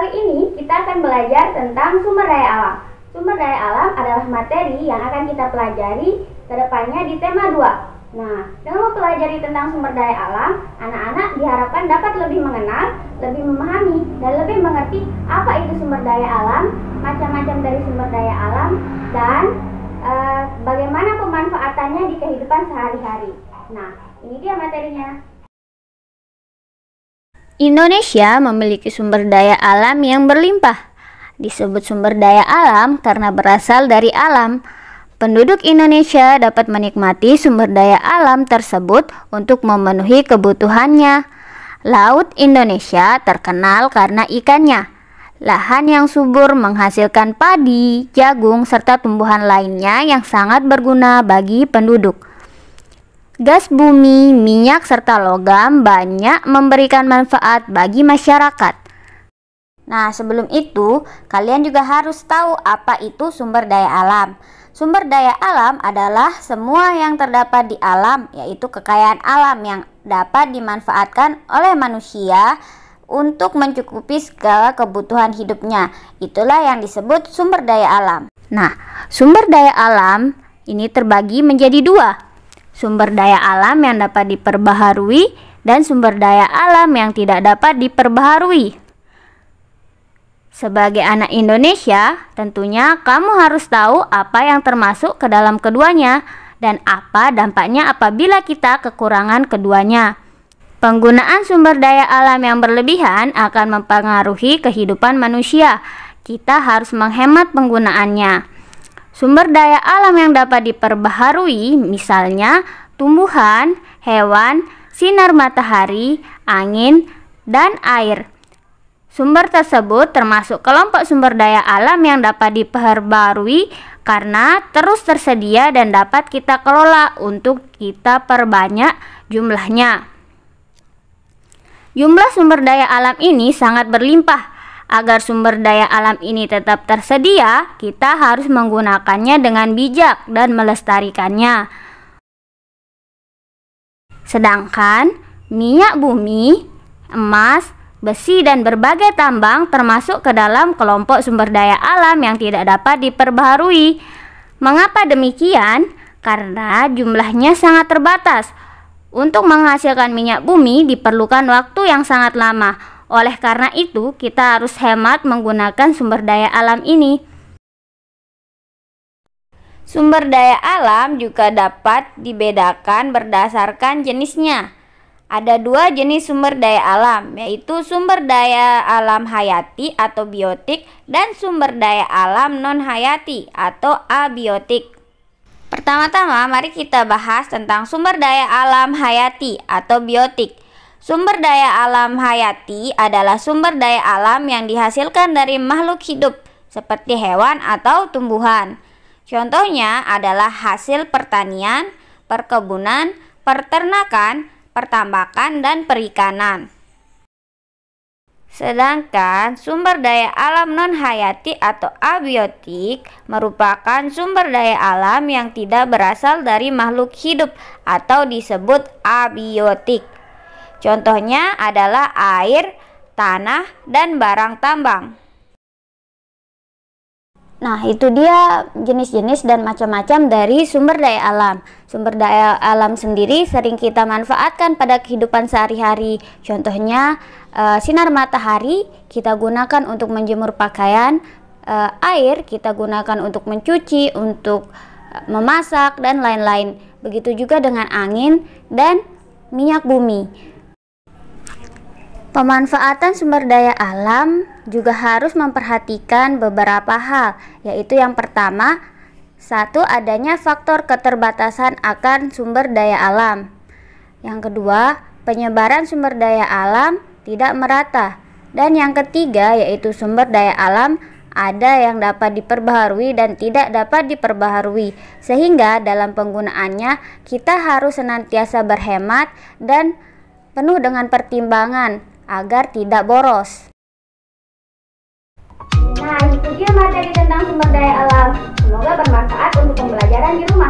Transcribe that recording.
Kali ini kita akan belajar tentang sumber daya alam. Sumber daya alam adalah materi yang akan kita pelajari ke depannya di tema 2. Nah, dengan mempelajari tentang sumber daya alam, anak-anak diharapkan dapat lebih mengenal, lebih memahami, dan lebih mengerti apa itu sumber daya alam, macam-macam dari sumber daya alam, dan bagaimana pemanfaatannya di kehidupan sehari-hari. Nah, ini dia materinya. Indonesia memiliki sumber daya alam yang berlimpah. Disebut sumber daya alam karena berasal dari alam. Penduduk Indonesia dapat menikmati sumber daya alam tersebut untuk memenuhi kebutuhannya. Laut Indonesia terkenal karena ikannya. Lahan yang subur menghasilkan padi, jagung, serta tumbuhan lainnya yang sangat berguna bagi penduduk. Gas bumi, minyak, serta logam banyak memberikan manfaat bagi masyarakat. Nah, sebelum itu, kalian juga harus tahu apa itu sumber daya alam. Sumber daya alam adalah semua yang terdapat di alam, yaitu kekayaan alam yang dapat dimanfaatkan oleh manusia untuk mencukupi segala kebutuhan hidupnya. Itulah yang disebut sumber daya alam. Nah, sumber daya alam ini terbagi menjadi dua. Sumber daya alam yang dapat diperbaharui dan sumber daya alam yang tidak dapat diperbaharui. Sebagai anak Indonesia, tentunya kamu harus tahu apa yang termasuk ke dalam keduanya dan apa dampaknya apabila kita kekurangan keduanya. Penggunaan sumber daya alam yang berlebihan akan mempengaruhi kehidupan manusia. Kita harus menghemat penggunaannya. Sumber daya alam yang dapat diperbaharui misalnya tumbuhan, hewan, sinar matahari, angin, dan air. Sumber tersebut termasuk kelompok sumber daya alam yang dapat diperbaharui karena terus tersedia dan dapat kita kelola untuk kita perbanyak jumlahnya. Jumlah sumber daya alam ini sangat berlimpah. Agar sumber daya alam ini tetap tersedia, kita harus menggunakannya dengan bijak dan melestarikannya. Sedangkan minyak bumi, emas, besi, dan berbagai tambang termasuk ke dalam kelompok sumber daya alam yang tidak dapat diperbaharui. Mengapa demikian? Karena jumlahnya sangat terbatas. Untuk menghasilkan minyak bumi diperlukan waktu yang sangat lama. Oleh karena itu, kita harus hemat menggunakan sumber daya alam ini. Sumber daya alam juga dapat dibedakan berdasarkan jenisnya. Ada dua jenis sumber daya alam, yaitu sumber daya alam hayati atau biotik dan sumber daya alam non-hayati atau abiotik. Pertama-tama, mari kita bahas tentang sumber daya alam hayati atau biotik. Sumber daya alam hayati adalah sumber daya alam yang dihasilkan dari makhluk hidup seperti hewan atau tumbuhan. Contohnya adalah hasil pertanian, perkebunan, peternakan, pertambakan, dan perikanan. Sedangkan sumber daya alam non-hayati atau abiotik merupakan sumber daya alam yang tidak berasal dari makhluk hidup atau disebut abiotik. Contohnya adalah air, tanah, dan barang tambang. Nah, itu dia jenis-jenis dan macam-macam dari sumber daya alam. Sumber daya alam sendiri sering kita manfaatkan pada kehidupan sehari-hari. Contohnya, sinar matahari kita gunakan untuk menjemur pakaian, air kita gunakan untuk mencuci, untuk memasak, dan lain-lain. Begitu juga dengan angin dan minyak bumi. Pemanfaatan sumber daya alam juga harus memperhatikan beberapa hal, yaitu yang pertama, satu, adanya faktor keterbatasan akan sumber daya alam. Yang kedua, penyebaran sumber daya alam tidak merata. Dan yang ketiga, yaitu sumber daya alam ada yang dapat diperbaharui dan tidak dapat diperbaharui, sehingga dalam penggunaannya kita harus senantiasa berhemat dan penuh dengan pertimbangan agar tidak boros. Nah, itu dia materi tentang sumber daya alam. Semoga bermanfaat untuk pembelajaran di rumah.